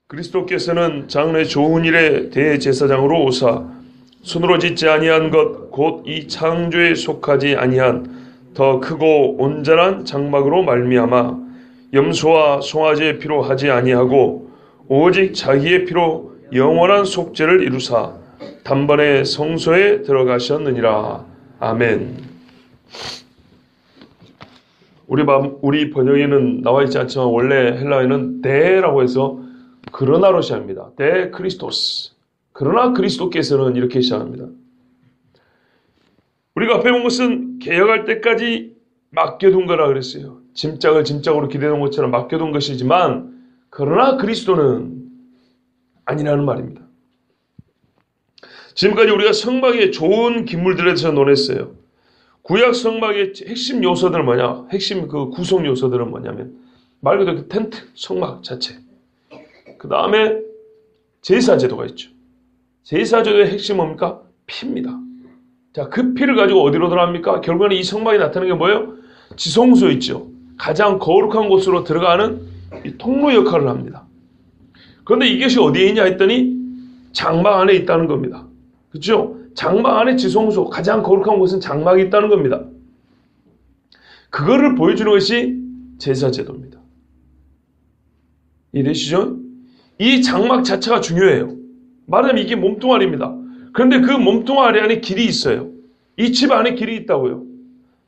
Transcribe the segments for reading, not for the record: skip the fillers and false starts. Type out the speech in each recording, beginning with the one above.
그리스도께서는 장래 좋은 일의 대제사장으로 오사 손으로 짓지 아니한 것 곧 이 창조에 속하지 아니한 더 크고 온전한 장막으로 말미암아 염소와 송아지의 피로 하지 아니하고 오직 자기의 피로 영원한 속죄를 이루사 단번에 성소에 들어가셨느니라. 아멘. 우리 번역에는 나와 있지 않지만 원래 헬라어에는 데라고 해서 그러나로 시작합니다. 데 크리스토스. 그러나 그리스도께서는 이렇게 시작합니다. 우리가 앞에 본 것은 개혁할 때까지 맡겨둔 거라 그랬어요. 짐짝을 짐짝으로 기대는 것처럼 맡겨둔 것이지만 그러나 그리스도는 아니라는 말입니다. 지금까지 우리가 성막의 좋은 기물들에 대해서 논했어요. 구약 성막의 핵심 요소들은 뭐냐? 핵심 그 구성 요소들은 뭐냐면 말 그대로 그 텐트, 성막 자체. 그 다음에 제사제도가 있죠. 제사제도의 핵심은 뭡니까? 피입니다. 자, 그 피를 가지고 어디로 들어갑니까? 결국에는 이 성막이 나타나는 게 뭐예요? 지성소 있죠. 가장 거룩한 곳으로 들어가는 이 통로 역할을 합니다. 그런데 이것이 어디에 있냐 했더니 장막 안에 있다는 겁니다. 그렇죠? 장막 안에 지성소, 가장 거룩한 곳은 장막이 있다는 겁니다. 그거를 보여주는 것이 제사제도입니다. 이해되시죠? 이 장막 자체가 중요해요. 말하자면 이게 몸뚱아리입니다. 그런데 그 몸뚱아리 안에 길이 있어요. 이 집 안에 길이 있다고요.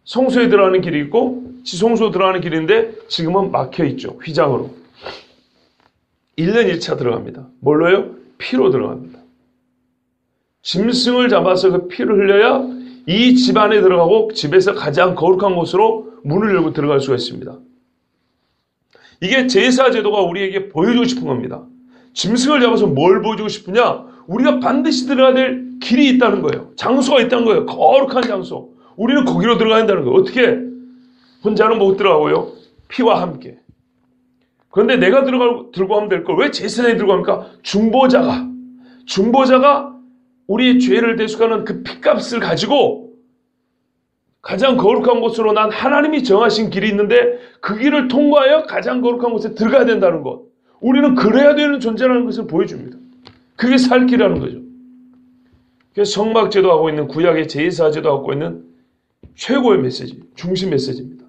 성소에 들어가는 길이 있고 지성소 들어가는 길인데 지금은 막혀있죠. 휘장으로. 1년 1차 들어갑니다. 뭘로요? 피로 들어갑니다. 짐승을 잡아서 그 피를 흘려야 이 집 안에 들어가고 집에서 가장 거룩한 곳으로 문을 열고 들어갈 수가 있습니다. 이게 제사제도가 우리에게 보여주고 싶은 겁니다. 짐승을 잡아서 뭘 보여주고 싶으냐? 우리가 반드시 들어가야 될 길이 있다는 거예요. 장소가 있다는 거예요. 거룩한 장소. 우리는 거기로 들어가야 한다는 거예요. 어떻게? 혼자는 못 들어가고요. 피와 함께. 그런데 내가 들고 하면 될 걸 왜 제사장이 들고 합니까? 중보자가 우리의 죄를 대속하는 그 피값을 가지고 가장 거룩한 곳으로 난 하나님이 정하신 길이 있는데 그 길을 통과하여 가장 거룩한 곳에 들어가야 된다는 것. 우리는 그래야 되는 존재라는 것을 보여줍니다. 그게 살 길이라는 거죠. 그래서 성막제도 하고 있는 구약의 제사제도 하고 있는 최고의 메시지, 중심 메시지입니다.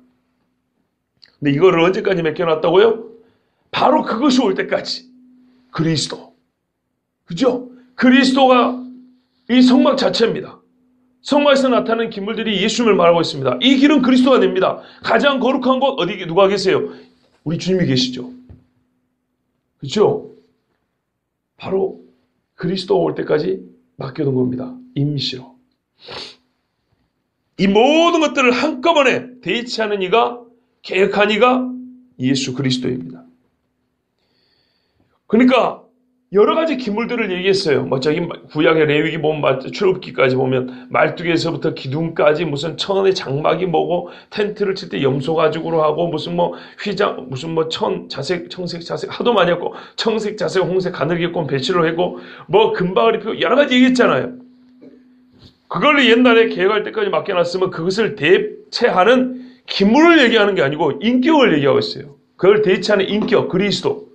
근데 이거를 언제까지 맡겨놨다고요? 바로 그것이 올 때까지. 그리스도. 그죠? 그리스도가 이 성막 자체입니다. 성막에서 나타나는 기물들이 예수님을 말하고 있습니다. 이 길은 그리스도가 됩니다. 가장 거룩한 곳 어디 누가 계세요? 우리 주님이 계시죠. 그렇죠? 바로 그리스도가 올 때까지 맡겨둔 겁니다. 임시로. 이 모든 것들을 한꺼번에 대체하는 이가 계획한 이가 예수 그리스도입니다. 그러니까 여러 가지 기물들을 얘기했어요. 뭐 저기 구약의 레위기 보면 출애굽기까지 보면 말뚝에서부터 기둥까지 무슨 천의 장막이 뭐고 텐트를 칠 때 염소 가죽으로 하고 무슨 뭐 휘장 무슨 뭐 자색 청색 자색 하도 많이 했고 청색 자색 홍색 가늘게꼰 배치로 하고 뭐 금박을 입히고 여러 가지 얘기했잖아요. 그걸 옛날에 계획할 때까지 맡겨놨으면 그것을 대체하는 기물을 얘기하는 게 아니고 인격을 얘기하고 있어요. 그걸 대체하는 인격 그리스도.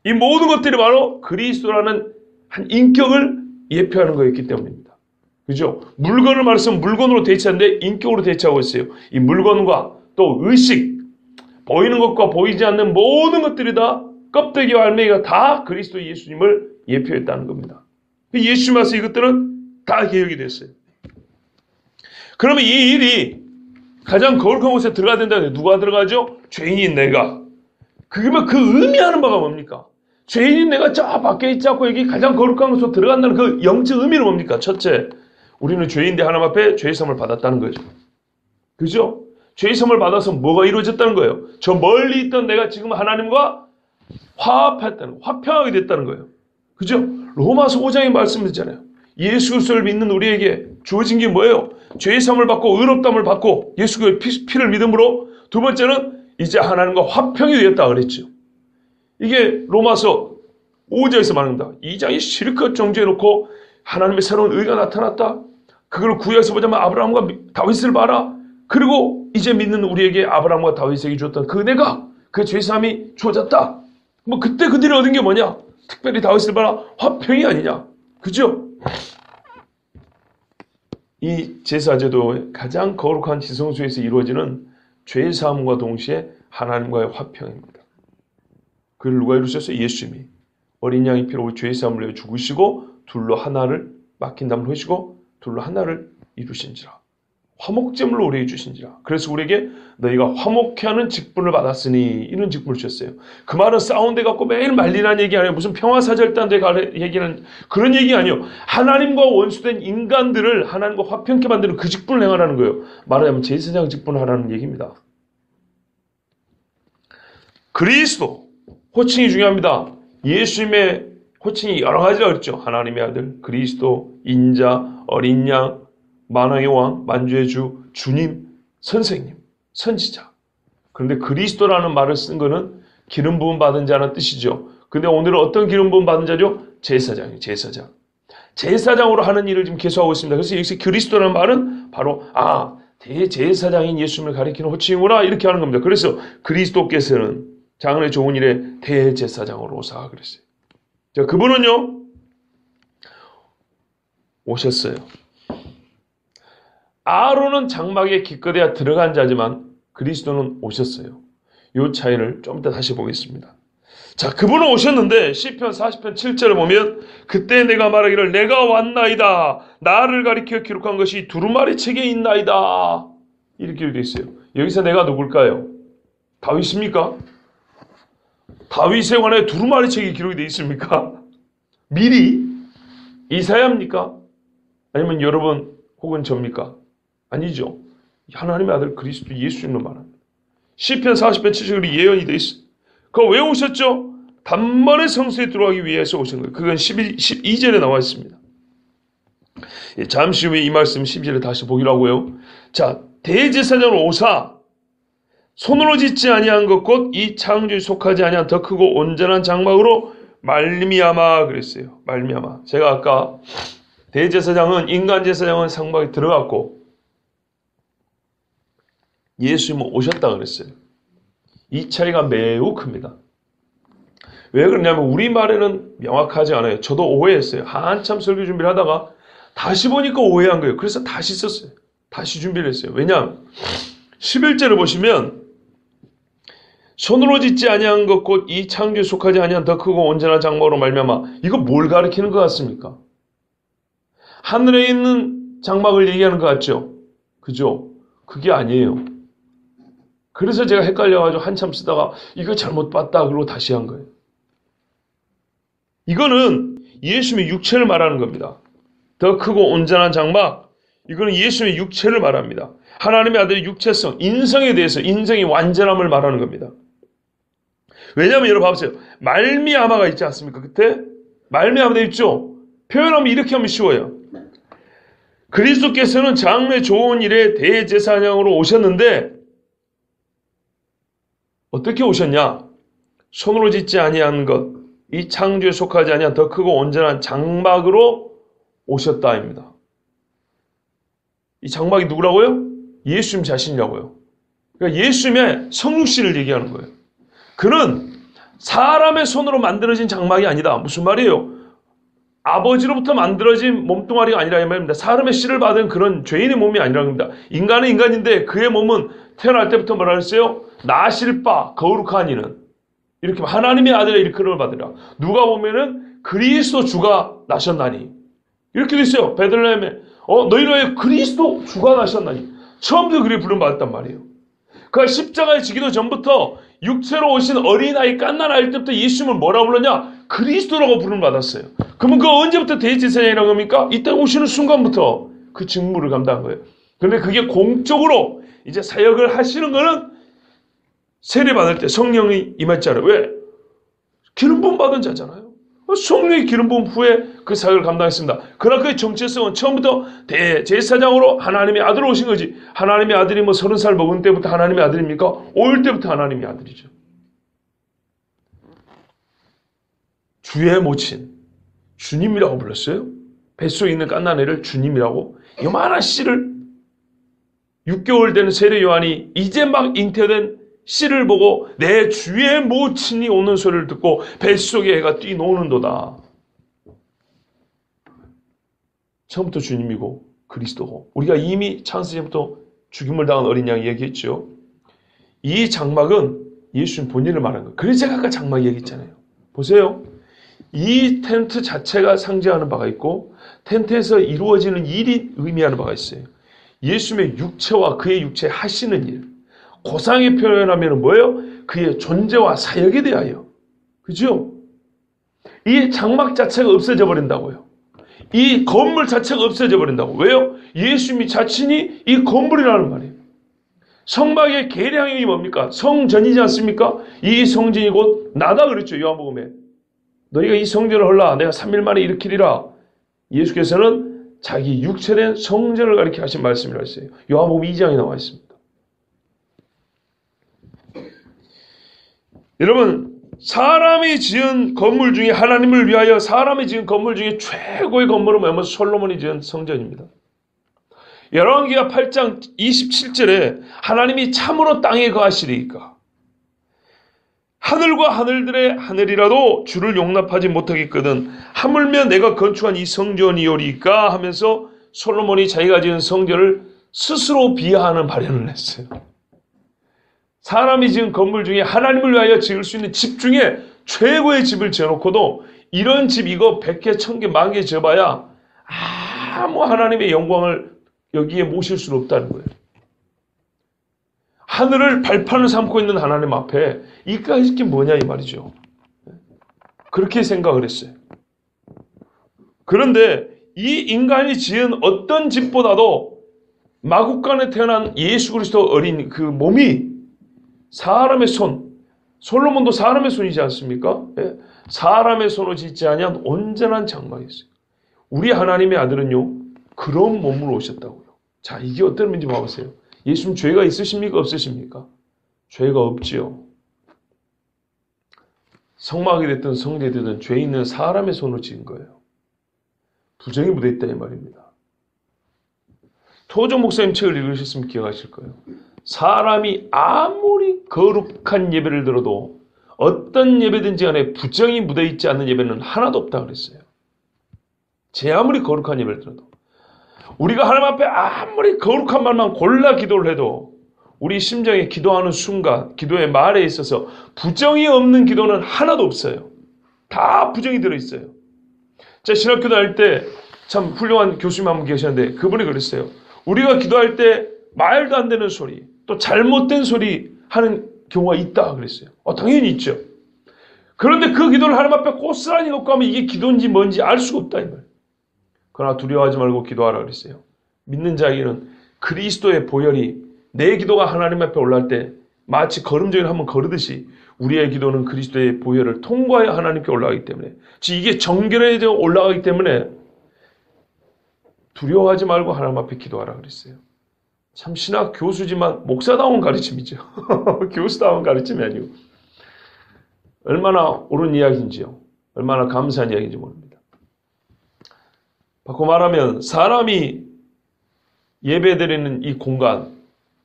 이 모든 것들이 바로 그리스도라는 한 인격을 예표하는 거였기 때문입니다. 그죠? 물건을 말했으면 물건으로 대체하는데 인격으로 대체하고 있어요. 이 물건과 또 의식, 보이는 것과 보이지 않는 모든 것들이 다 껍데기와 알맹이가 다 그리스도 예수님을 예표했다는 겁니다. 예수님 와서 이것들은 다 개혁이 됐어요. 그러면 이 일이 가장 거룩한 곳에 들어가야 된다는데 누가 들어가죠? 죄인인 내가. 그러면 그 의미하는 바가 뭡니까? 죄인인 내가 저 밖에 있지 않고 여기 가장 거룩한 곳으로 들어간다는 그 영적 의미는 뭡니까? 첫째, 우리는 죄인데 하나님 앞에 죄의 사함을 받았다는 거죠. 그죠? 죄의 사함을 받아서 뭐가 이루어졌다는 거예요? 저 멀리 있던 내가 지금 하나님과 화합했다는, 화평하게 됐다는 거예요. 그죠? 로마서 5장에 말씀드렸잖아요. 예수 그리스도를 믿는 우리에게 주어진 게 뭐예요? 죄의 사함을 받고 의롭다함을 받고 예수 그리스도의 피를 믿음으로 두 번째는 이제 하나님과 화평이 되었다 그랬죠. 이게 로마서 5장에서 말합니다. 2장이 실컷 정죄해놓고 하나님의 새로운 의가 나타났다. 그걸 구약에서 보자면 아브라함과 다윗을 봐라. 그리고 이제 믿는 우리에게 아브라함과 다윗에게 주었던 그 은혜가 그 죄사함이 주어졌다. 뭐 그때 그들이 얻은 게 뭐냐? 특별히 다윗을 봐라 화평이 아니냐? 그죠? 이 제사제도 가장 거룩한 지성소에서 이루어지는 죄 사함과 동시에 하나님과의 화평입니다. 그걸 누가 이루셨어요? 예수님이 어린 양의 피로 죄 사함을 위해 죽으시고 둘로 하나를 맡긴 담을 하시고 둘로 하나를 이루신지라. 화목제물로 우리에게 주신지라. 그래서 우리에게 너희가 화목케 하는 직분을 받았으니 이런 직분을 주셨어요. 그 말은 싸운 데 갖고 매일 말리라는 얘기 아니에요. 무슨 평화사절단 데 얘기는 그런 얘기 아니에요. 하나님과 원수된 인간들을 하나님과 화평케 만드는 그 직분을 행하라는 거예요. 말하자면 제사장 직분을 하라는 얘기입니다. 그리스도 호칭이 중요합니다. 예수님의 호칭이 여러 가지가 있죠. 하나님의 아들, 그리스도, 인자, 어린 양, 만왕의 왕, 만주의 주, 주님, 선생님, 선지자. 그런데 그리스도라는 말을 쓴 거는 기름 부음 받은 자라는 뜻이죠. 근데 오늘은 어떤 기름 부음 받은 자죠? 제사장이에요. 제사장. 제사장으로 하는 일을 지금 계속하고 있습니다. 그래서 여기서 그리스도라는 말은 바로 대제사장인 예수님을 가리키는 호칭이구나 이렇게 하는 겁니다. 그래서 그리스도께서는 장래 좋은 일에 대제사장으로 오사 그랬어요. 자, 그분은요 오셨어요. 아론은 장막에 기껏해야 들어간 자지만 그리스도는 오셨어요. 이 차이를 좀 이따 다시 보겠습니다. 자, 그분은 오셨는데 시편 40편 7절을 보면 그때 내가 말하기를 내가 왔나이다. 나를 가리켜 기록한 것이 두루마리 책에 있나이다. 이렇게 되어 있어요. 여기서 내가 누굴까요? 다윗입니까? 다윗에 관해 두루마리 책이 기록이 되어 있습니까? 미리? 이사야입니까? 아니면 여러분 혹은 접니까? 아니죠. 하나님의 아들 그리스도 예수님을 말합니다. 시편 40편 7절이 예언이 되어 있어요. 그거 왜 오셨죠? 단번에 성소에 들어가기 위해서 오신 거예요. 그건 12절에 나와 있습니다. 잠시 후에 이 말씀 12절에 다시 보기로 하고요. 자, 대제사장으로 오사 손으로 짓지 아니한 것 곧 이 창조에 속하지 아니한 더 크고 온전한 장막으로 말미암아 그랬어요. 말미암아. 제가 아까 대제사장은 인간 제사장은 장막에 들어갔고 예수님은 오셨다 그랬어요. 이 차이가 매우 큽니다. 왜 그러냐면 우리말에는 명확하지 않아요. 저도 오해했어요. 한참 설교 준비를 하다가 다시 보니까 오해한 거예요. 그래서 다시 썼어요. 다시 준비를 했어요. 왜냐하면 11절을 보시면 손으로 짓지 아니한 것 곧 이 창조에 속하지 아니한 더 크고 온전한 장막으로 말미암아. 이거 뭘 가리키는 것 같습니까? 하늘에 있는 장막을 얘기하는 것 같죠? 그죠? 그게 아니에요. 그래서 제가 헷갈려가지고 한참 쓰다가 이거 잘못 봤다 그러고 다시 한 거예요. 이거는 예수님의 육체를 말하는 겁니다. 더 크고 온전한 장막, 이거는 예수님의 육체를 말합니다. 하나님의 아들의 육체성, 인성에 대해서 인성의 완전함을 말하는 겁니다. 왜냐하면 여러분 봐보세요. 말미암아가 있지 않습니까? 그때 말미암아 되어 있죠? 표현하면 이렇게 하면 쉬워요. 그리스도께서는 장래 좋은 일에 대제사장으로 오셨는데 어떻게 오셨냐? 손으로 짓지 아니한 것, 이 창조에 속하지 아니한 더 크고 온전한 장막으로 오셨다입니다. 이 장막이 누구라고요? 예수님 자신이라고요. 그러니까 예수님의 성육신을 얘기하는 거예요. 그는 사람의 손으로 만들어진 장막이 아니다. 무슨 말이에요? 아버지로부터 만들어진 몸뚱아리가 아니라 이 말입니다. 사람의 씨를 받은 그런 죄인의 몸이 아니라는 겁니다. 인간은 인간인데 그의 몸은 태어날 때부터 뭐라 그랬어요? 나실 바 거룩한 이는 이렇게 하나님의 아들의 일컬음을 받으라. 누가 보면은 그리스도 주가 나셨나니 이렇게 돼 있어요. 베들레헴에 너희로 왜 그리스도 주가 나셨나니 처음부터 그렇게 부름받았단 말이에요. 그 십자가에 지기도 전부터 육체로 오신 어린아이 갓난아이 때부터 예수님을 뭐라고 불렀냐? 그리스도라고 부름받았어요. 그러면 그 언제부터 대제사장이라고 합니까? 이때 오시는 순간부터 그 직무를 감당한 거예요. 그런데 그게 공적으로 이제 사역을 하시는 거는 세례받을 때 성령이 임했잖아요. 왜? 기름 부음 받은 자잖아요. 성령이 기름 부음 후에 그 사역을 감당했습니다. 그러나 그의 정체성은 처음부터 대제사장으로 하나님의 아들로 오신 거지. 하나님의 아들이 30살 먹은 때부터 하나님의 아들입니까? 올 때부터 하나님의 아들이죠. 주의 모친 주님이라고 불렀어요. 뱃속에 있는 갓난애를 주님이라고. 요만한 씨를 6개월 된 세례 요한이 이제 막 잉태된 씨를 보고 내 주의 모친이 오는 소리를 듣고 뱃속에 애가 뛰노는도다. 처음부터 주님이고 그리스도고 우리가 이미 창세기부터 죽임을 당한 어린 양이 얘기했죠. 이 장막은 예수님 본인을 말하는 거예요. 그래서 제가 아까 장막 얘기했잖아요. 보세요. 이 텐트 자체가 상징하는 바가 있고 텐트에서 이루어지는 일이 의미하는 바가 있어요. 예수님의 육체와 그의 육체에 하시는 일. 고상히 표현하면 뭐예요? 그의 존재와 사역에 대하여. 그죠? 이 장막 자체가 없어져 버린다고요. 이 건물 자체가 없어져 버린다고. 왜요? 예수님이 자신이 이 건물이라는 말이에요. 성막의 계량이 뭡니까? 성전이지 않습니까? 이 성전이 곧 나다 그랬죠. 요한복음에. 너희가 이 성전을 헐라 내가 3일 만에 일으키리라. 예수께서는 자기 육체된 성전을 가리켜 하신 말씀이라 했어요. 요한복음 2장에 나와 있습니다. 여러분, 사람이 지은 건물 중에 하나님을 위하여 사람이 지은 건물 중에 최고의 건물은 뭐냐면 솔로몬이 지은 성전입니다. 열왕기하 8장 27절에 하나님이 참으로 땅에 거하시리이까 하늘과 하늘들의 하늘이라도 주를 용납하지 못하겠거든 하물며 내가 건축한 이 성전이오리까 하면서 솔로몬이 자기가 지은 성전을 스스로 비하하는 발언을 했어요. 사람이 지은 건물 중에 하나님을 위하여 지을 수 있는 집 중에 최고의 집을 지어놓고도 이런 집 이거 100개, 1000개, 10,000개 지어봐야 아무 하나님의 영광을 여기에 모실 수는 없다는 거예요. 하늘을 발판을 삼고 있는 하나님 앞에 이까짓 게 뭐냐 이 말이죠. 그렇게 생각을 했어요. 그런데 이 인간이 지은 어떤 집보다도 마국간에 태어난 예수 그리스도 어린 그 몸이 사람의 손, 솔로몬도 사람의 손이지 않습니까? 사람의 손으로 짓지 아니한 온전한 장막이었어요. 우리 하나님의 아들은요 그런 몸으로 오셨다고요. 자, 이게 어떤 의미인지 봐보세요. 예수님 죄가 있으십니까? 없으십니까? 죄가 없지요. 성막이 됐든 성전이 됐든 죄 있는 사람의 손으로 지은 거예요. 부정이 묻어있다 이 말입니다. 토종 목사님 책을 읽으셨으면 기억하실 거예요. 사람이 아무리 거룩한 예배를 들어도 어떤 예배든지 간에 부정이 묻어있지 않는 예배는 하나도 없다 그랬어요. 제 아무리 거룩한 예배를 들어도 우리가 하나님 앞에 아무리 거룩한 말만 골라 기도를 해도 우리 심정에 기도하는 순간 기도의 말에 있어서 부정이 없는 기도는 하나도 없어요. 다 부정이 들어있어요. 제가 신학교 다닐 때 참 훌륭한 교수님 한 분 계셨는데 그분이 그랬어요. 우리가 기도할 때 말도 안 되는 소리 또 잘못된 소리 하는 경우가 있다 그랬어요. 당연히 있죠. 그런데 그 기도를 하나님 앞에 고스란히 놓고 하면 이게 기도인지 뭔지 알 수가 없다 이 말. 그러나 두려워하지 말고 기도하라 그랬어요. 믿는 자에게는 그리스도의 보혈이 내 기도가 하나님 앞에 올라갈 때 마치 걸음전을 한번 걸으듯이 우리의 기도는 그리스도의 보혈을 통과하여 하나님께 올라가기 때문에 이게 정결해져 올라가기 때문에 두려워하지 말고 하나님 앞에 기도하라 그랬어요. 참 신학 교수지만 목사다운 가르침이죠. 교수다운 가르침이 아니고 얼마나 옳은 이야기인지요. 얼마나 감사한 이야기인지 모릅니다. 바꿔 말하면 사람이 예배드리는 이 공간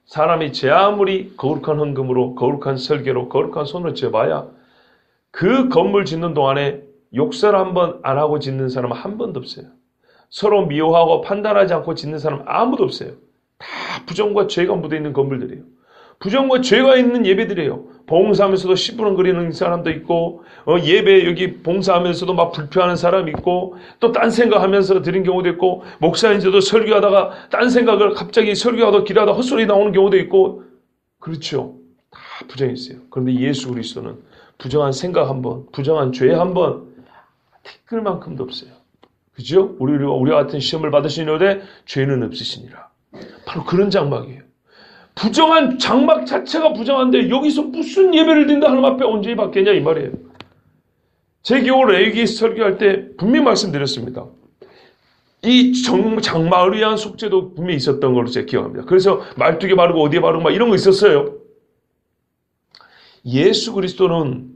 사람이 제 아무리 거룩한 헌금으로 거룩한 설계로 거룩한 손으로 지어봐야 그 건물 짓는 동안에 욕설 한번 안 하고 짓는 사람은 한 번도 없어요. 서로 미워하고 판단하지 않고 짓는 사람은 아무도 없어요. 다 부정과 죄가 묻어있는 건물들이에요. 부정과 죄가 있는 예배들이에요. 봉사하면서도 시부렁거리는 사람도 있고 예배 여기 봉사하면서도 막 불평하는 사람이 있고 또 딴 생각하면서 드린 경우도 있고 목사인데도 설교하다가 딴 생각을 갑자기 설교하다 길하다 헛소리 나오는 경우도 있고 그렇죠. 다 부정이 있어요. 그런데 예수 그리스도는 부정한 생각 한번 부정한 죄 한번 티끌만큼도 없어요. 그죠? 우리와 같은 시험을 받으시는데 죄는 없으시니라. 바로 그런 장막이에요. 부정한 장막 자체가 부정한데 여기서 무슨 예배를 드린다 하나님 앞에 온전히 받겠냐 이 말이에요. 제 기억으로 레위기 설교할 때 분명히 말씀드렸습니다. 이 장막을 위한 속죄도 분명히 있었던 걸로 제가 기억합니다. 그래서 말뚝에 바르고 어디에 바르고 막 이런 거 있었어요. 예수 그리스도는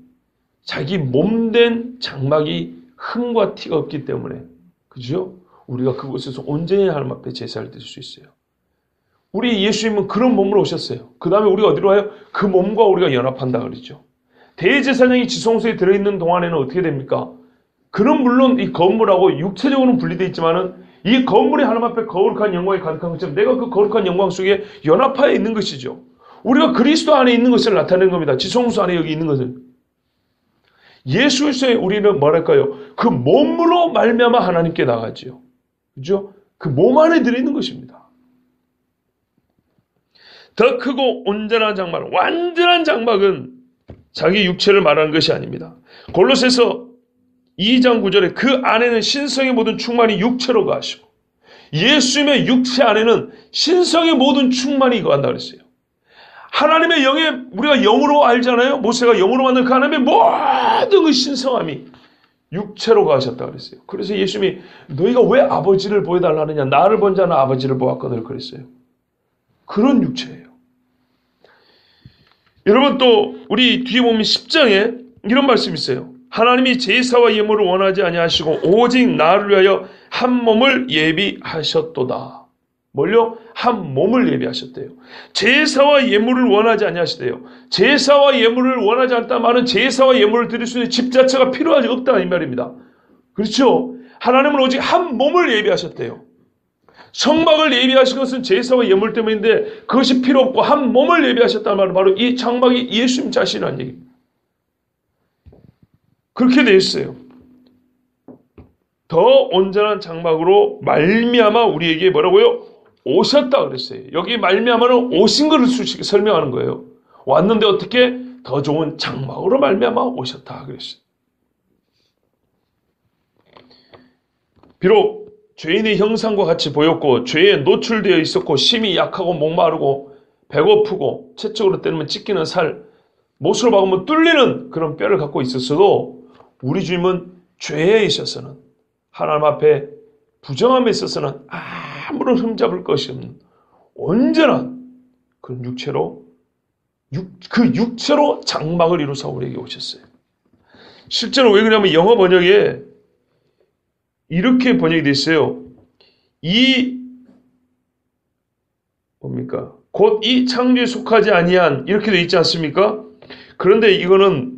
자기 몸된 장막이 흠과 티가 없기 때문에 그죠? 우리가 그곳에서 온전히 하나님 앞에 제사를 드릴 수 있어요. 우리 예수님은 그런 몸으로 오셨어요. 그 다음에 우리가 어디로 가요? 그 몸과 우리가 연합한다 그러죠. 대제사장이 지성소에 들어있는 동안에는 어떻게 됩니까? 그는 물론 이 건물하고 육체적으로는 분리되어 있지만은 이 건물이 하나님 앞에 거룩한 영광이 가득한 것처럼 내가 그 거룩한 영광 속에 연합하여 있는 것이죠. 우리가 그리스도 안에 있는 것을 나타내는 겁니다. 지성소 안에 여기 있는 것은. 예수 그리스도에 우리는 뭐랄까요? 그 몸으로 말미암아 하나님께 나가지요. 그죠? 그 몸 안에 들어있는 것입니다. 더 크고 온전한 장막, 완전한 장막은 자기 육체를 말하는 것이 아닙니다. 골로새서 2장 9절에 그 안에는 신성의 모든 충만이 육체로 거하시고 예수님의 육체 안에는 신성의 모든 충만이 거한다 그랬어요. 하나님의 영에 우리가 영으로 알잖아요. 모세가 영으로 만든 그 하나님의 모든 그 신성함이 육체로 가셨다 그랬어요. 그래서 예수님이 너희가 왜 아버지를 보여달라 하느냐. 나를 본 자는 아버지를 보았거늘 그랬어요. 그런 육체예요. 여러분 또 우리 뒤에 보면 10장에 이런 말씀이 있어요. 하나님이 제사와 예물을 원하지 아니하시고 오직 나를 위하여 한 몸을 예비하셨도다. 뭘요? 한 몸을 예비하셨대요. 제사와 예물을 원하지 아니하시대요. 제사와 예물을 원하지 않다 말은 제사와 예물을 드릴 수 있는 집 자체가 필요하지 없다 이 말입니다. 그렇죠? 하나님은 오직 한 몸을 예비하셨대요. 성막을 예비하신 것은 제사와 예물 때문인데 그것이 필요 없고 한 몸을 예비하셨다는 말은 바로 이 장막이 예수님 자신이라는 얘기입니다. 그렇게 되어 있어요. 더 온전한 장막으로 말미암아 우리에게 뭐라고요? 오셨다 그랬어요. 여기 말미암아는 오신 것을 설명하는 거예요. 왔는데 어떻게? 더 좋은 장막으로 말미암아 오셨다 그랬어요. 비록 죄인의 형상과 같이 보였고 죄에 노출되어 있었고 심히 약하고 목마르고 배고프고 채찍으로 때리면 찢기는 살, 못으로 박으면 뚫리는 그런 뼈를 갖고 있었어도 우리 주님은 죄에 있어서는 하나님 앞에 부정함에 있어서는 아무런 흠잡을 것이 없는 온전한 그런 육체로 그 육체로 장막을 이루사 우리에게 오셨어요. 실제로 왜 그러냐면 영어 번역에 이렇게 번역이 되어 있어요. 곧 이 창조에 속하지 아니한 이렇게 되어 있지 않습니까? 그런데 이거는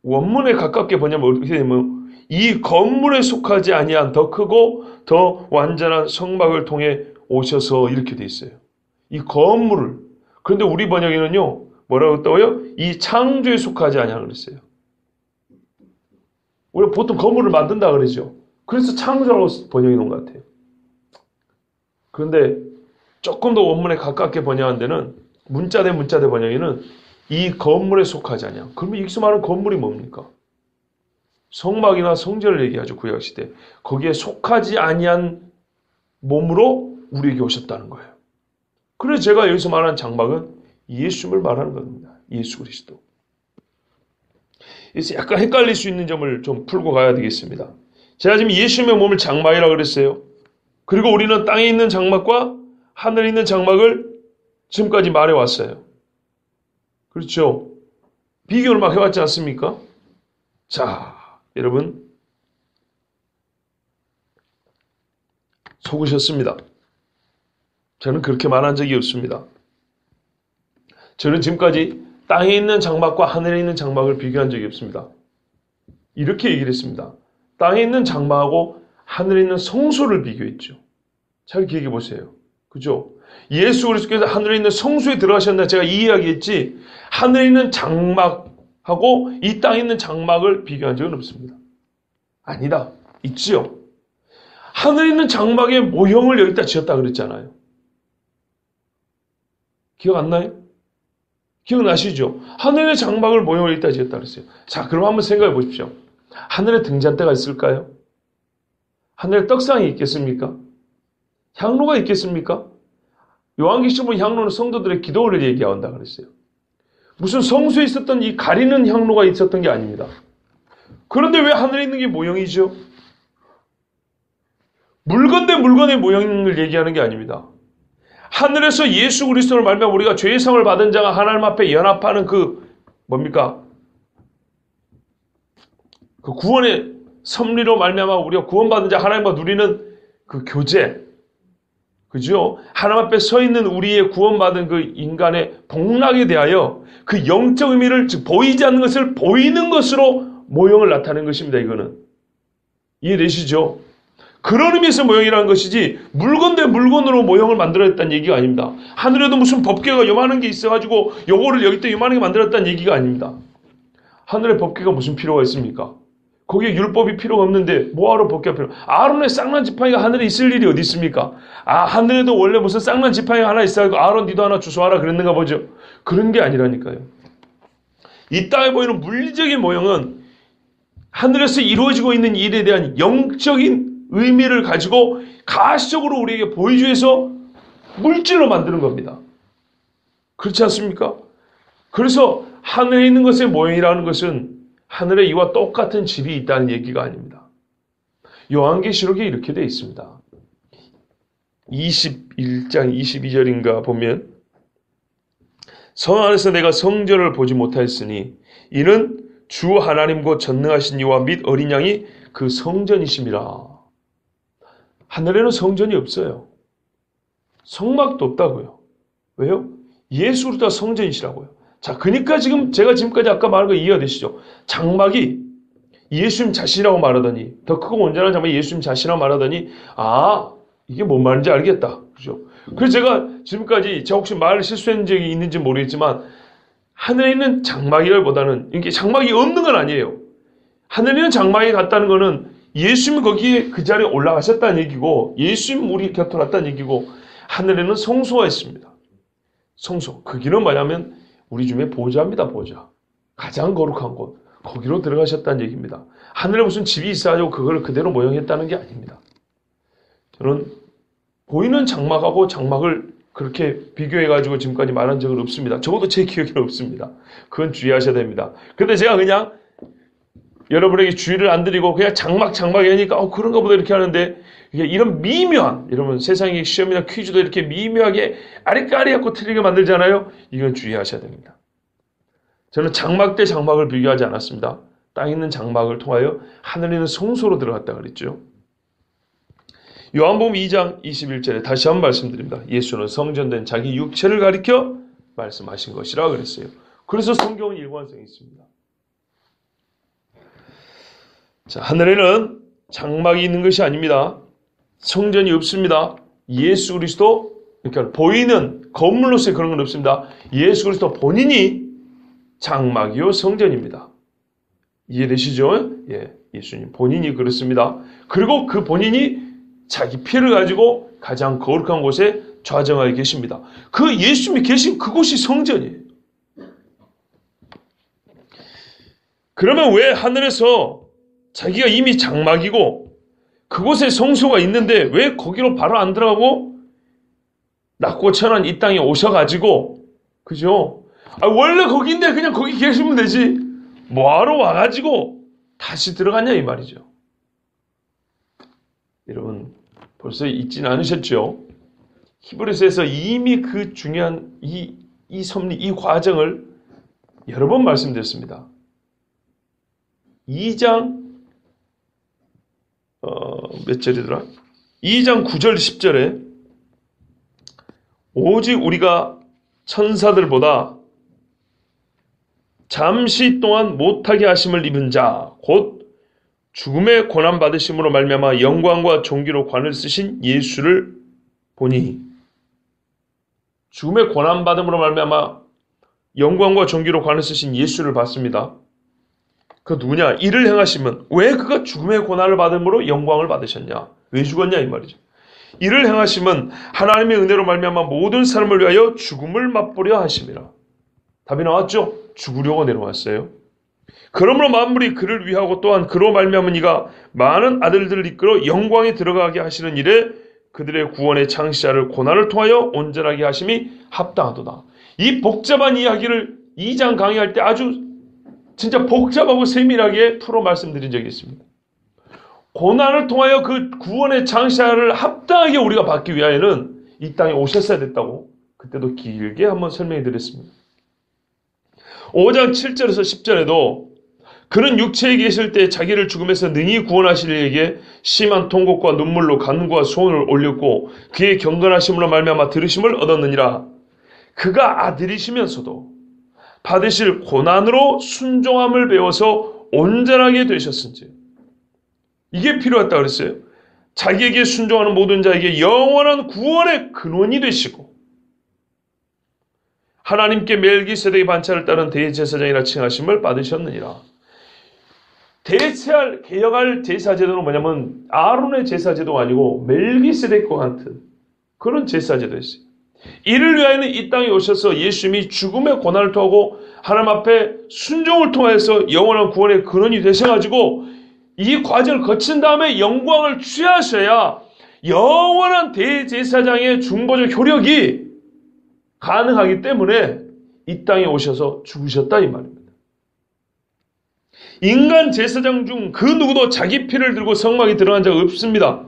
원문에 가깝게 번역하면 어떻게 되면 이 건물에 속하지 아니한 더 크고 더 완전한 성막을 통해 오셔서 이렇게 되어 있어요. 이 건물을. 그런데 우리 번역에는요. 뭐라고 했다고요? 이 창조에 속하지 아니한 그랬어요. 우리가 보통 건물을 만든다 그러죠. 그래서 창조라고 번역해 놓은 것 같아요. 그런데 조금 더 원문에 가깝게 번역한 데는 문자 대 번역에는 이 건물에 속하지 아니한. 그러면 여기서 말하는 건물이 뭡니까? 성막이나 성전을 얘기하죠. 구약시대. 거기에 속하지 아니한 몸으로 우리에게 오셨다는 거예요. 그래서 제가 여기서 말하는 장막은 예수님을 말하는 겁니다. 예수 그리스도. 그래서 약간 헷갈릴 수 있는 점을 좀 풀고 가야 되겠습니다. 제가 지금 예수님의 몸을 장막이라고 그랬어요. 그리고 우리는 땅에 있는 장막과 하늘에 있는 장막을 지금까지 말해왔어요. 그렇죠? 비교를 막 해왔지 않습니까? 자, 여러분 속으셨습니다. 저는 그렇게 말한 적이 없습니다. 저는 지금까지 땅에 있는 장막과 하늘에 있는 장막을 비교한 적이 없습니다. 이렇게 얘기를 했습니다. 땅에 있는 장막하고 하늘에 있는 성소를 비교했죠. 잘 기억해 보세요. 그죠? 예수 그리스도께서 하늘에 있는 성소에 들어가셨나 제가 이 이야기했지 하늘에 있는 장막하고 이 땅에 있는 장막을 비교한 적은 없습니다. 아니다. 있지요. 하늘에 있는 장막의 모형을 여기다 지었다 그랬잖아요. 기억 안 나요? 기억나시죠? 하늘의 장막을 모형을 여기다 지었다 그랬어요. 자, 그럼 한번 생각해 보십시오. 하늘에 등잔대가 있을까요? 하늘에 떡상이 있겠습니까? 향로가 있겠습니까? 요한계시록 보면 향로는 성도들의 기도를 얘기한다 그랬어요. 무슨 성소에 있었던 이 가리는 향로가 있었던 게 아닙니다. 그런데 왜 하늘에 있는 게 모형이죠? 물건 대 물건의 모형을 얘기하는 게 아닙니다. 하늘에서 예수 그리스도를 말미암아 우리가 죄의 상을 받은 자가 하나님 앞에 연합하는 그 뭡니까? 그 구원의 섭리로 말미암아 우리가 구원받은 자 하나님과 누리는 그 교제, 그죠? 하나님 앞에 서 있는 우리의 구원받은 그 인간의 복락에 대하여 그 영적 의미를, 즉 보이지 않는 것을 보이는 것으로 모형을 나타낸 것입니다. 이거는 이해되시죠? 그런 의미에서 모형이라는 것이지 물건 대 물건으로 모형을 만들어냈다는 얘기가 아닙니다. 하늘에도 무슨 법궤가 요만한 게 있어가지고 요거를 여기 때 요만하게 만들었다는 얘기가 아닙니다. 하늘에 법궤가 무슨 필요가 있습니까? 거기에 율법이 필요가 없는데 뭐하러 법궤가 필요? 아론의 쌍난 지팡이가 하늘에 있을 일이 어디 있습니까? 하늘에도 원래 무슨 쌍난 지팡이가 하나 있어가지고 아론 니도 하나 주소하라 그랬는가 보죠. 그런 게 아니라니까요. 이 땅에 보이는 물리적인 모형은 하늘에서 이루어지고 있는 일에 대한 영적인 의미를 가지고 가시적으로 우리에게 보여주기 위해서 물질로 만드는 겁니다. 그렇지 않습니까? 그래서 하늘에 있는 것의 모형이라는 것은 하늘에 이와 똑같은 집이 있다는 얘기가 아닙니다. 요한계시록에 이렇게 되어 있습니다. 21장 22절인가 보면 성 안에서 내가 성전을 보지 못하였으니 이는 주 하나님 곧 전능하신 이와 및 어린 양이 그 성전이심이라. 하늘에는 성전이 없어요. 성막도 없다고요. 왜요? 예수 그리스도가 성전이시라고요. 자, 그러니까 제가 지금까지 아까 말한 거 이해가 되시죠? 장막이 예수님 자신이라고 말하더니, 더 크고 온전한 장막이 예수님 자신이라고 말하더니, 이게 뭔 말인지 알겠다. 그죠? 그래서 제가 지금까지 제가 혹시 말을 실수한 적이 있는지 모르겠지만 하늘에 있는 장막이라기보다는 이게 장막이 없는 건 아니에요. 하늘에 있는 장막이 같다는 거는 예수님이 거기에 그 자리에 올라가셨다는 얘기고 예수님 우리 곁으로 왔다는 얘기고 하늘에는 성소가 있습니다. 성소. 그 길은 뭐냐면 우리 중에 보좌입니다. 보좌. 가장 거룩한 곳. 거기로 들어가셨다는 얘기입니다. 하늘에 무슨 집이 있어가지고 그걸 그대로 모형했다는 게 아닙니다. 저는 보이는 장막하고 장막을 그렇게 비교해가지고 지금까지 말한 적은 없습니다. 적어도 제 기억에는 없습니다. 그건 주의하셔야 됩니다. 근데 제가 그냥 여러분에게 주의를 안 드리고 그냥 장막 하니까 그런가 보다 이렇게 하는데 이런 미묘한, 여러분 세상의 시험이나 퀴즈도 이렇게 미묘하게 아리까리하고 틀리게 만들잖아요. 이건 주의하셔야 됩니다. 저는 장막 대 장막을 비교하지 않았습니다. 땅에 있는 장막을 통하여 하늘에 있는 성소로 들어갔다 그랬죠. 요한복음 2장 21절에 다시 한번 말씀드립니다. 예수는 성전된 자기 육체를 가리켜 말씀하신 것이라 그랬어요. 그래서 성경은 일관성이 있습니다. 자, 하늘에는 장막이 있는 것이 아닙니다. 성전이 없습니다. 예수 그리스도, 그러니까 보이는 건물로서의 그런 건 없습니다. 예수 그리스도 본인이 장막이요 성전입니다. 이해되시죠? 예, 예수님 본인이 그렇습니다. 그리고 그 본인이 자기 피를 가지고 가장 거룩한 곳에 좌정하여 계십니다. 그 예수님이 계신 그곳이 성전이에요. 그러면 왜 하늘에서 자기가 이미 장막이고 그곳에 성소가 있는데 왜 거기로 바로 안 들어가고 낮고 천한 이 땅에 오셔가지고, 그죠? 원래 거기인데 그냥 거기 계시면 되지 뭐하러 와가지고 다시 들어갔냐 이 말이죠. 여러분 벌써 잊지는 않으셨죠? 히브리서에서 이미 그 중요한 이 섭리, 이 과정을 여러 번 말씀드렸습니다. 2장 몇 절이더라? 2장 9절 10절에 오직 우리가 천사들보다 잠시 동안 못하게 하심을 입은 자 곧 죽음의 고난 받으심으로 말미암아 영광과 존귀로 관을 쓰신 예수를 보니, 죽음의 고난 받음으로 말미암아 영광과 존귀로 관을 쓰신 예수를 봤습니다. 그 누구냐? 이를 행하시면 왜 그가 죽음의 고난을 받음으로 영광을 받으셨냐? 왜 죽었냐 이 말이죠. 이를 행하시면 하나님의 은혜로 말미암아 모든 사람을 위하여 죽음을 맛보려 하심이라. 답이 나왔죠? 죽으려고 내려왔어요. 그러므로 만물이 그를 위하고 또한 그로 말미암은 이가 많은 아들들을 이끌어 영광에 들어가게 하시는 일에 그들의 구원의 창시자를 고난을 통하여 온전하게 하심이 합당하도다. 이 복잡한 이야기를 2장 강의할 때 아주 진짜 복잡하고 세밀하게 풀어 말씀드린 적이 있습니다. 고난을 통하여 그 구원의 창시자를 합당하게 우리가 받기 위하여는 이 땅에 오셨어야 됐다고 그때도 길게 한번 설명해 드렸습니다. 5장 7절에서 10절에도 그는 육체에 계실 때 자기를 죽음에서 능히 구원하실 이에게 심한 통곡과 눈물로 간구와 소원을 올렸고 그의 경건하심으로 말미암아 들으심을 얻었느니라. 그가 아들이시면서도 받으실 고난으로 순종함을 배워서 온전하게 되셨은지. 이게 필요했다고 그랬어요. 자기에게 순종하는 모든 자에게 영원한 구원의 근원이 되시고 하나님께 멜기세덱의 반차를 따른 대제사장이라 칭하심을 받으셨느니라. 대체할, 개혁할 제사제도는 뭐냐면 아론의 제사제도가 아니고 멜기세덱과 같은 그런 제사제도였어요. 이를 위하여는 이 땅에 오셔서 예수님이 죽음의 고난을 토하고 하나님 앞에 순종을 통해서 영원한 구원의 근원이 되셔가지고 이 과정을 거친 다음에 영광을 취하셔야 영원한 대제사장의 중보적 효력이 가능하기 때문에 이 땅에 오셔서 죽으셨다 이 말입니다. 인간 제사장 중 그 누구도 자기 피를 들고 성막에 들어간 적 없습니다.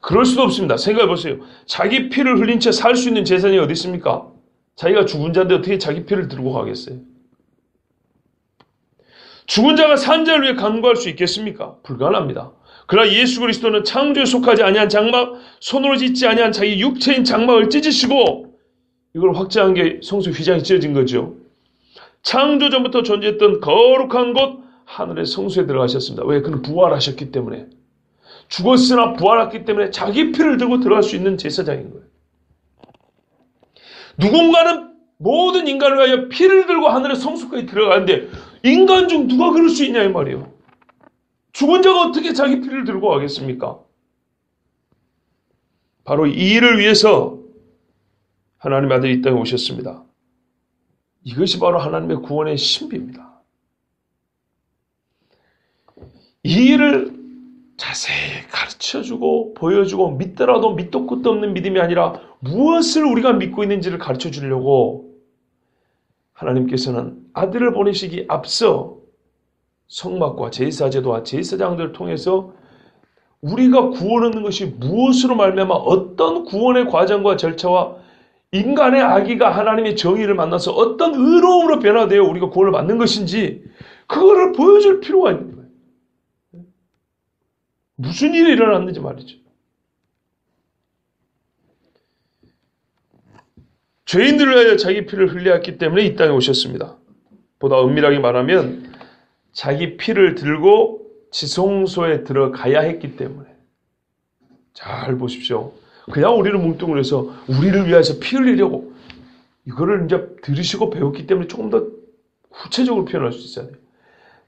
그럴 수도 없습니다. 생각해 보세요. 자기 피를 흘린 채 살 수 있는 제사장이 어디 있습니까? 자기가 죽은 자인데 어떻게 자기 피를 들고 가겠어요? 죽은 자가 산 자를 위해 간구할 수 있겠습니까? 불가능합니다. 그러나 예수 그리스도는 창조에 속하지 아니한 장막, 손으로 짓지 아니한 자기 육체인 장막을 찢으시고 이걸 확장한 게 성소 휘장이 찢어진 거죠. 창조 전부터 존재했던 거룩한 곳 하늘의 성소에 들어가셨습니다. 왜? 그는 부활하셨기 때문에. 죽었으나 부활했기 때문에 자기 피를 들고 들어갈 수 있는 제사장인 거예요. 누군가는 모든 인간을 위하여 피를 들고 하늘의 성소까지 들어가는데 인간 중 누가 그럴 수 있냐 이 말이에요. 죽은 자가 어떻게 자기 피를 들고 가겠습니까? 바로 이 일을 위해서 하나님의 아들이 이 땅에 오셨습니다. 이것이 바로 하나님의 구원의 신비입니다. 이 일을 자세히 가르쳐주고 보여주고 믿더라도 밑도 끝도 없는 믿음이 아니라 무엇을 우리가 믿고 있는지를 가르쳐주려고 하나님께서는 아들을 보내시기 앞서 성막과 제사제도와 제사장들을 통해서 우리가 구원 얻는 것이 무엇으로 말미암아 어떤 구원의 과정과 절차와 인간의 악의가 하나님의 정의를 만나서 어떤 의로움으로 변화되어 우리가 구원을 받는 것인지 그거를 보여줄 필요가 있는 거예요. 무슨 일이 일어났는지 말이죠. 죄인들을 위하여 자기 피를 흘려왔기 때문에 이 땅에 오셨습니다. 보다 엄밀하게 말하면 자기 피를 들고 지성소에 들어가야 했기 때문에. 잘 보십시오. 그냥 우리를 뭉뚱그려서 우리를 위해서 피 흘리려고 이거를 이제 들으시고 배웠기 때문에 조금 더 구체적으로 표현할 수 있어야 돼요.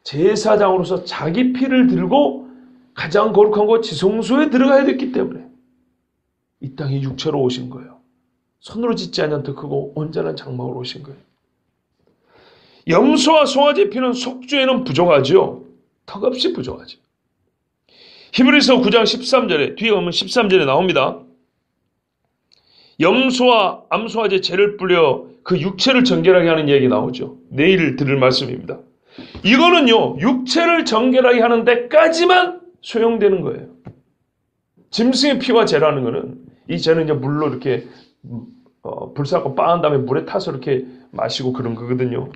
제사장으로서 자기 피를 들고 가장 거룩한 곳 지성소에 들어가야 됐기 때문에 이 땅에 육체로 오신 거예요. 손으로 짓지 않은 더 크고 온전한 장막으로 오신 거예요. 염소와 송아지 피는 속죄에는 부족하죠. 턱없이 부족하죠. 히브리서 9장 13절에 뒤에 오면 13절에 나옵니다. 염소와 암소아지의 죄를 뿌려 그 육체를 정결하게 하는 얘기 나오죠. 내일 들을 말씀입니다. 이거는요. 육체를 정결하게 하는 데까지만 소용되는 거예요. 짐승의 피와 죄라는 거는 이 죄는 이제 물로 이렇게 불사고 빻은 다음에 물에 타서 이렇게 마시고 그런 거거든요.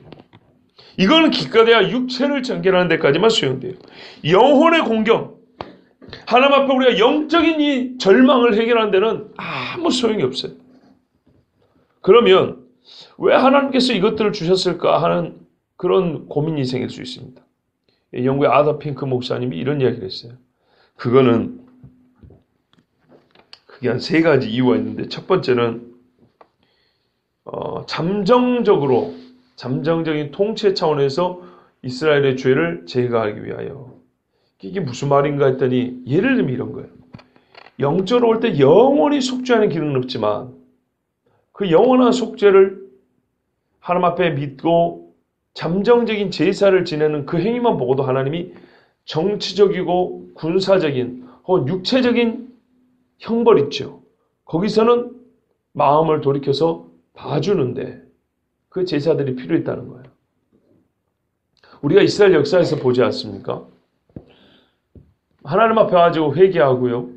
이거는 기껏해야 육체를 정결하는 데까지만 소용돼요. 영혼의 공경, 하나님 앞에 우리가 영적인 이 절망을 해결하는 데는 아무 소용이 없어요. 그러면 왜 하나님께서 이것들을 주셨을까 하는 그런 고민이 생길 수 있습니다. 영국의 아더 핑크 목사님이 이런 이야기를 했어요. 그게 한 세 가지 이유가 있는데 첫 번째는 잠정적인 통치 차원에서 이스라엘의 죄를 제거하기 위하여. 이게 무슨 말인가 했더니 예를 들면 이런 거예요. 영적으로 올 때 영원히 속죄하는 기능은 없지만 그 영원한 속죄를 하나님 앞에 믿고 잠정적인 제사를 지내는 그 행위만 보고도 하나님이 정치적이고 군사적인 혹은 육체적인 형벌 있죠. 거기서는 마음을 돌이켜서 봐주는데 그 제사들이 필요했다는 거예요. 우리가 이스라엘 역사에서 보지 않습니까? 하나님 앞에 와가지고 회개하고요.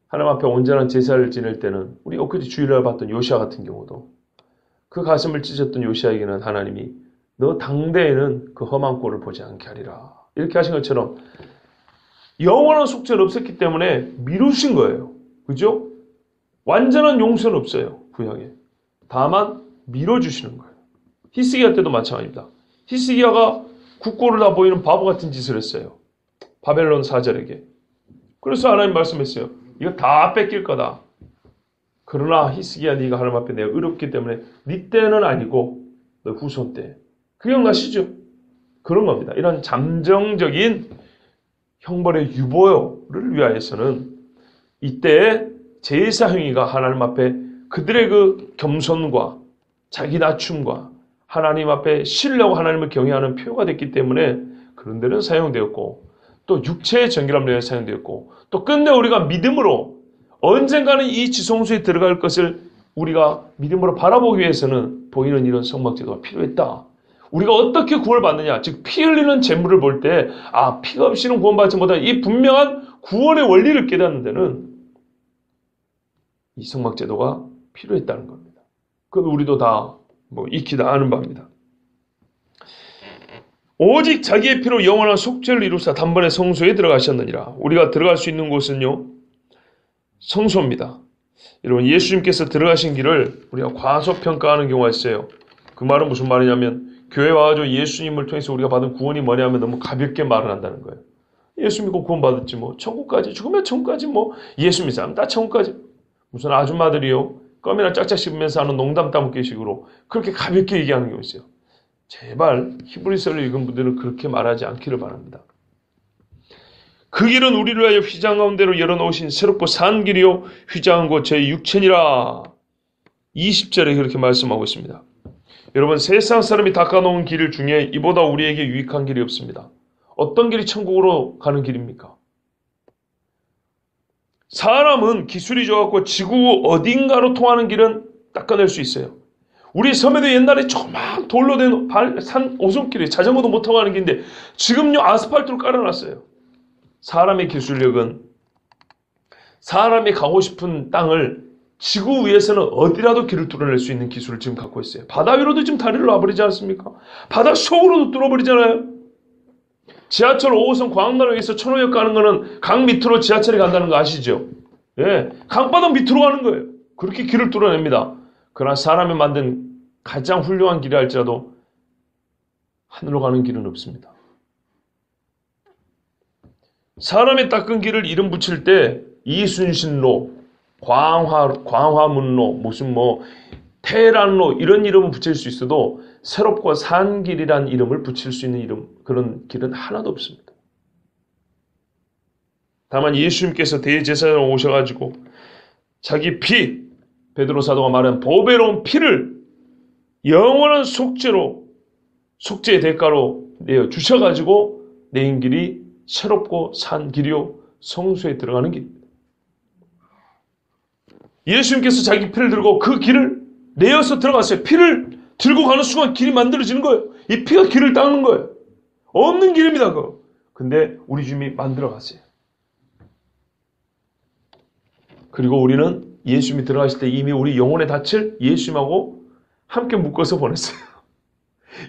하나님 앞에 온전한 제사를 지낼 때는 우리 엊그제 주일날 봤던 요시아 같은 경우도 그 가슴을 찢었던 요시아에게는 하나님이 너 당대에는 그 험한 꼴을 보지 않게 하리라. 이렇게 하신 것처럼 영원한 속죄는 없었기 때문에 미루신 거예요. 그죠? 완전한 용서는 없어요. 구약에. 다만 밀어주시는 거예요. 히스기야 때도 마찬가지입니다. 히스기야가 국고를 다 보이는 바보 같은 짓을 했어요. 바벨론 사절에게. 그래서 하나님 말씀했어요. 이거 다 뺏길 거다. 그러나 히스기야 네가 하나님 앞에 내가 의롭기 때문에 네 때는 아니고 너 후손 때. 기억나시죠? 그런 겁니다. 이런 잠정적인 형벌의 유보를 위하여서는 이때 제사 행위가 하나님 앞에 그들의 그 겸손과 자기 낮춤과 하나님 앞에 신뢰하고 하나님을 경외하는 표가 됐기 때문에 그런 데는 사용되었고 또 육체의 정결함을 위해 사용되었고 또 끝내 우리가 믿음으로 언젠가는 이 지성소에 들어갈 것을 우리가 믿음으로 바라보기 위해서는 보이는 이런 성막제도가 필요했다. 우리가 어떻게 구원받느냐, 즉 피 흘리는 제물을 볼 때 피가 없이는 구원받지 못한 이 분명한 구원의 원리를 깨닫는 데는 이 성막제도가 필요했다는 겁니다. 그건 우리도 다 익히 다 아는 바입니다. 오직 자기의 피로 영원한 속죄를 이루사 단번에 성소에 들어가셨느니라. 우리가 들어갈 수 있는 곳은요, 성소입니다. 여러분, 예수님께서 들어가신 길을 우리가 과소평가하는 경우가 있어요. 그 말은 무슨 말이냐면 교회 와가지고 예수님을 통해서 우리가 받은 구원이 뭐냐면 너무 가볍게 말을 한다는 거예요. 예수 믿고 구원받았지 천국까지, 죽으면 천국까지 예수 믿는 사람 다 천국까지. 무슨 아줌마들이요, 껌이나 짝짝 씹으면서 하는 농담 따먹기 식으로 그렇게 가볍게 얘기하는 경우 있어요. 제발 히브리서를 읽은 분들은 그렇게 말하지 않기를 바랍니다. 그 길은 우리를 위하여 휘장 가운데로 열어놓으신 새롭고 산 길이요 휘장한 곳 제 육체니라. 20절에 그렇게 말씀하고 있습니다. 여러분, 세상 사람이 닦아놓은 길 중에 이보다 우리에게 유익한 길이 없습니다. 어떤 길이 천국으로 가는 길입니까? 사람은 기술이 좋았고 지구 어딘가로 통하는 길은 닦아낼 수 있어요. 우리 섬에도 옛날에 조그만 돌로 된 산 오솔길이 자전거도 못 타고 가는 길인데 지금요 아스팔트로 깔아놨어요. 사람의 기술력은 사람이 가고 싶은 땅을 지구 위에서는 어디라도 길을 뚫어낼 수 있는 기술을 지금 갖고 있어요. 바다 위로도 지금 다리를 놔버리지 않습니까? 바다 속으로도 뚫어버리잖아요. 지하철 5호선 광안역에서 천호역 가는 거는 강 밑으로 지하철이 간다는 거 아시죠? 예, 강바닥 밑으로 가는 거예요. 그렇게 길을 뚫어냅니다. 그러나 사람이 만든 가장 훌륭한 길이 할지라도 하늘로 가는 길은 없습니다. 사람이 닦은 길을 이름 붙일 때 이순신로, 광화문로, 무슨 테란로 이런 이름을 붙일 수 있어도 새롭고 산 길이란 이름을 붙일 수 있는 이름, 그런 길은 하나도 없습니다. 다만 예수님께서 대제사장으로 오셔가지고 자기 피, 베드로 사도가 말한 보배로운 피를 영원한 속죄의 대가로 내어 주셔가지고 내인 길이 새롭고 산 길이요 성소에 들어가는 길입니다. 예수님께서 자기 피를 들고 그 길을 내어서 들어갔어요. 피를 들고 가는 순간 길이 만들어지는 거예요. 이 피가 길을 닦는 거예요. 없는 길입니다, 그거. 근데 우리 주님이 만들어갔어요. 그리고 우리는 예수님이 들어가실 때 이미 우리 영혼의 닻을 예수님하고 함께 묶어서 보냈어요.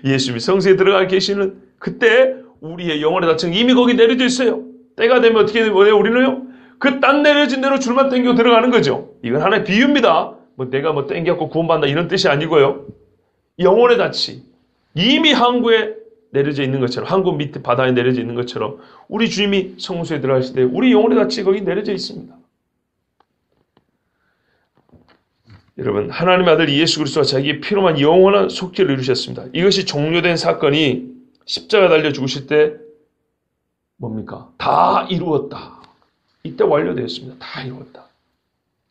예수님이 성소에 들어가 계시는 그때 우리의 영혼의 닻은 이미 거기 내려져 있어요. 때가 되면 어떻게 돼요? 우리는요? 그 딴 내려진 대로 줄만 당겨 들어가는 거죠. 이건 하나의 비유입니다. 내가 당겨갖고 구원받는다 이런 뜻이 아니고요. 영혼의 닻이 이미 항구에 내려져 있는 것처럼, 항구 밑에 바다에 내려져 있는 것처럼 우리 주님이 성소에 들어가실 때 우리 영혼의 닻이 거기 내려져 있습니다. 여러분, 하나님의 아들 예수 그리스도가 자기의 피로만 영원한 속죄를 이루셨습니다. 이것이 종료된 사건이 십자가 달려 죽으실 때 뭡니까? 다 이루었다. 이때 완료되었습니다. 다 이루었다.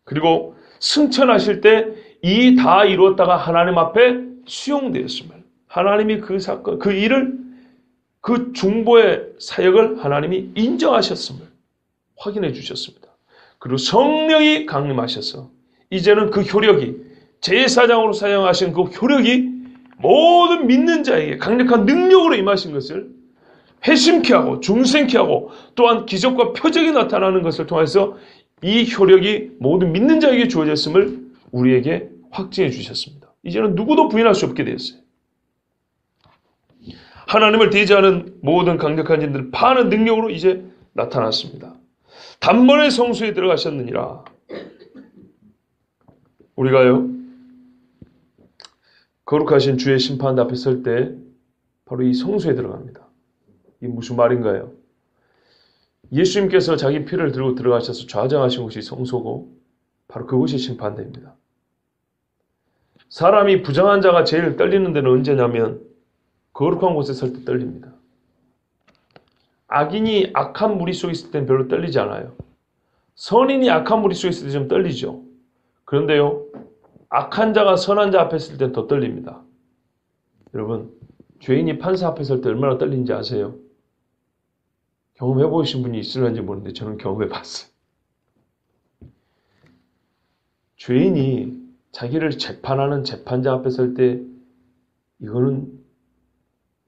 그리고 승천하실 때 이 다 이루었다가 하나님 앞에 수용되었습니다. 하나님이 그 사건, 그 일을, 그 중보의 사역을 하나님이 인정하셨음을 확인해 주셨습니다. 그리고 성령이 강림하셔서 이제는 그 효력이, 제사장으로 사용하신 그 효력이 모든 믿는 자에게 강력한 능력으로 임하신 것을 회심케 하고 중생케 하고 또한 기적과 표적이 나타나는 것을 통해서 이 효력이 모든 믿는 자에게 주어졌음을 우리에게 확증해 주셨습니다. 이제는 누구도 부인할 수 없게 되었어요. 하나님을 대지하는 모든 강력한 진들을 파는 능력으로 이제 나타났습니다. 단번에 성소에 들어가셨느니라. 우리가요, 거룩하신 주의 심판 앞에 설 때 바로 이 성소에 들어갑니다. 이게 무슨 말인가요? 예수님께서 자기 피를 들고 들어가셔서 좌정하신 곳이 성소고 바로 그곳이 심판대입니다. 사람이 부정한 자가 제일 떨리는 데는 언제냐면 거룩한 곳에 설 때 떨립니다. 악인이 악한 무리 속에 있을 때는 별로 떨리지 않아요. 선인이 악한 무리 속에 있을 때 좀 떨리죠. 그런데요, 악한 자가 선한 자 앞에 있을 때는 더 떨립니다. 여러분, 죄인이 판사 앞에 설 때 얼마나 떨리는지 아세요? 경험해 보신 분이 있을는지 모르는데 저는 경험해 봤어요. 죄인이 자기를 재판하는 재판자 앞에 설 때 이거는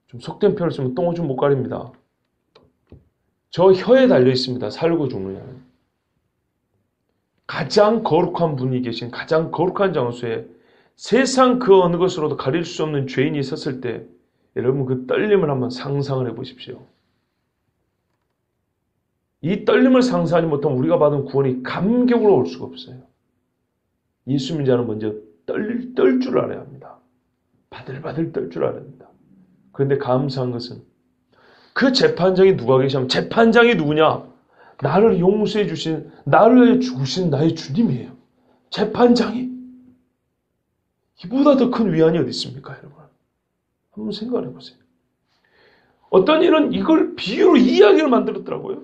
좀 속된 표현을 쓰면 똥오줌 못 가립니다. 저 혀에 달려 있습니다. 살고 죽느냐는. 가장 거룩한 분이 계신 가장 거룩한 장소에 세상 그 어느 것으로도 가릴 수 없는 죄인이 섰을 때 여러분 그 떨림을 한번 상상을 해보십시오. 이 떨림을 상상하지 못하면 우리가 받은 구원이 감격으로 올 수가 없어요. 예수 믿는 자는 먼저 떨 줄 알아야 합니다. 바들바들 떨 줄 알아야 합니다. 그런데 감사한 것은 그 재판장이 누가 계시냐면 재판장이 누구냐? 나를 용서해 주신, 나를 위해 죽으신 나의 주님이에요. 재판장이. 이보다 더 큰 위안이 어디 있습니까, 여러분? 한번 생각해 보세요. 어떤 일은 이걸 비유로 이야기를 만들었더라고요.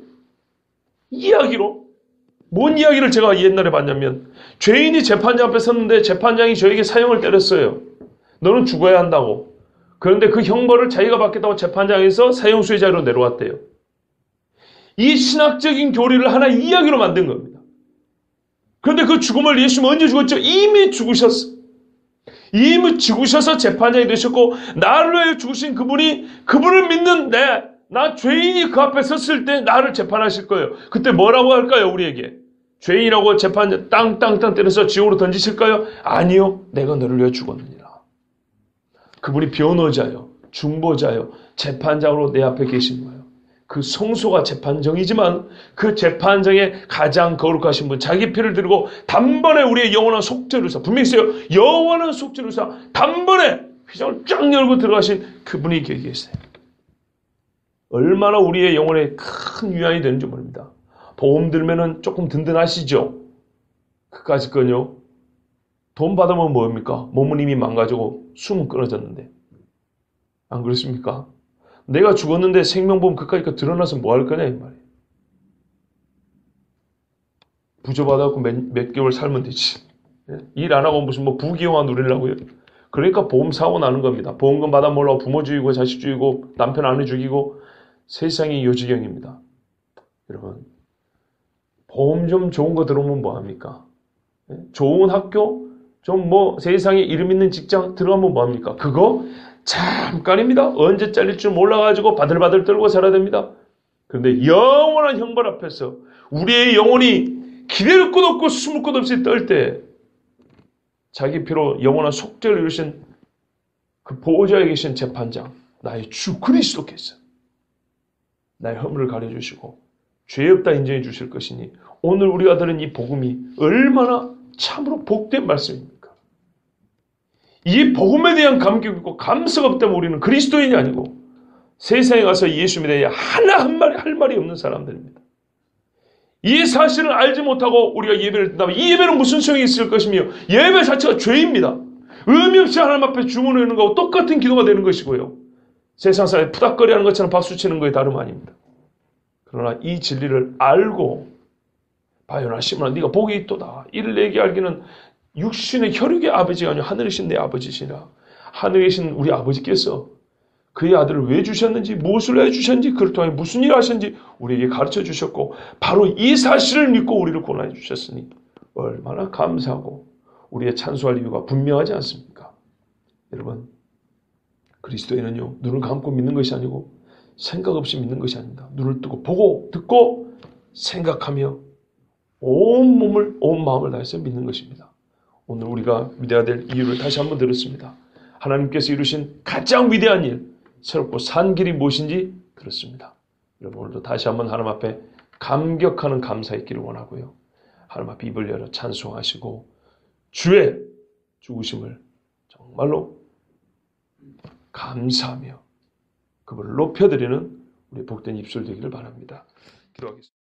이야기로. 뭔 이야기를 제가 옛날에 봤냐면 죄인이 재판장 앞에 섰는데 재판장이 저에게 사형을 때렸어요. 너는 죽어야 한다고. 그런데 그 형벌을 자기가 받겠다고 재판장에서 사형수의 자리로 내려왔대요. 이 신학적인 교리를 하나 이야기로 만든 겁니다. 그런데 그 죽음을 예수님은 언제 죽었죠? 이미 죽으셨어. 이미 죽으셔서 재판장이 되셨고 나를 위해 죽으신 그분을 믿는 나 죄인이 그 앞에 섰을 때 나를 재판하실 거예요. 그때 뭐라고 할까요? 우리에게 죄인이라고 재판 땅땅땅 때려서 지옥으로 던지실까요? 아니요. 내가 너를 위해 죽었느니라. 그분이 변호자요, 중보자요, 재판장으로 내 앞에 계신 거예요. 그 성소가 재판정이지만 그 재판정에 가장 거룩하신 분, 자기 피를 들고 단번에 우리의 영원한 속죄를 사, 분명히 있어요. 영원한 속죄를 사, 단번에 휘장을 쫙 열고 들어가신 그분이 거기 계세요. 얼마나 우리의 영혼에 큰 위안이 되는지 모릅니다. 보험 들면은 조금 든든하시죠? 그까짓 건요. 돈 받으면 뭐입니까? 몸은 이미 망가지고 숨은 끊어졌는데. 안 그렇습니까? 내가 죽었는데 생명보험 그까짓 드러나서 뭐 할 거냐 이 말이에요. 부조받아갖고 몇 개월 살면 되지. 일 안 하고 무슨 부귀영화 누리려고요. 그러니까 보험 사고 나는 겁니다. 보험금 받아 몰라고 부모 죽이고 자식 죽이고 남편 아내 죽이고 세상이 요지경입니다. 여러분, 보험 좀 좋은 거 들어오면 뭐합니까? 좋은 학교, 좀 세상에 이름 있는 직장 들어가면 뭐합니까? 그거 잠깐입니다. 언제 잘릴 줄 몰라가지고 바들바들 떨고 살아야 됩니다. 그런데 영원한 형벌 앞에서 우리의 영혼이 기댈 곳 없고 숨을 곳 없이 떨 때 자기 피로 영원한 속죄를 이루신 그 보호자에 계신 재판장, 나의 주 그리스도께서 나의 허물을 가려주시고 죄 없다 인정해 주실 것이니 오늘 우리가 들은 이 복음이 얼마나 참으로 복된 말씀입니까? 이 복음에 대한 감격이 있고 감사가 없다면 우리는 그리스도인이 아니고 세상에 가서 예수 믿어야 하나 할 말이 없는 사람들입니다. 이 사실을 알지 못하고 우리가 예배를 든다면 이 예배는 무슨 소용이 있을 것이며 예배 자체가 죄입니다. 의미 없이 하나님 앞에 주문하는 거하고 똑같은 기도가 되는 것이고요. 세상 사람이 푸닥거리하는 것처럼 박수치는 거에 다름 아닙니다. 그러나 이 진리를 알고 바요나 시몬아 네가 복이 있도다. 이를 내게 알기는 육신의 혈육의 아버지가 아니라 하늘이신 내 아버지시라. 하늘에 계신 우리 아버지께서 그의 아들을 왜 주셨는지 무엇을 왜 주셨는지 그를 통해 무슨 일을 하셨는지 우리에게 가르쳐 주셨고 바로 이 사실을 믿고 우리를 구원해 주셨으니 얼마나 감사하고 우리의 찬송할 이유가 분명하지 않습니까? 여러분, 그리스도인은요 눈을 감고 믿는 것이 아니고 생각 없이 믿는 것이 아닙니다. 눈을 뜨고 보고 듣고 생각하며 온 몸을 온 마음을 다해서 믿는 것입니다. 오늘 우리가 믿어야 될 이유를 다시 한번 들었습니다. 하나님께서 이루신 가장 위대한 일, 새롭고 산 길이 무엇인지 들었습니다. 여러분 오늘도 다시 한번 하나님 앞에 감격하는 감사 있기를 원하고요. 하나님 앞에 입을 열어 찬송하시고 주의 죽으심을 정말로 감사하며 그분을 높여드리는 우리 복된 입술 되기를 바랍니다. 기도하겠습니다.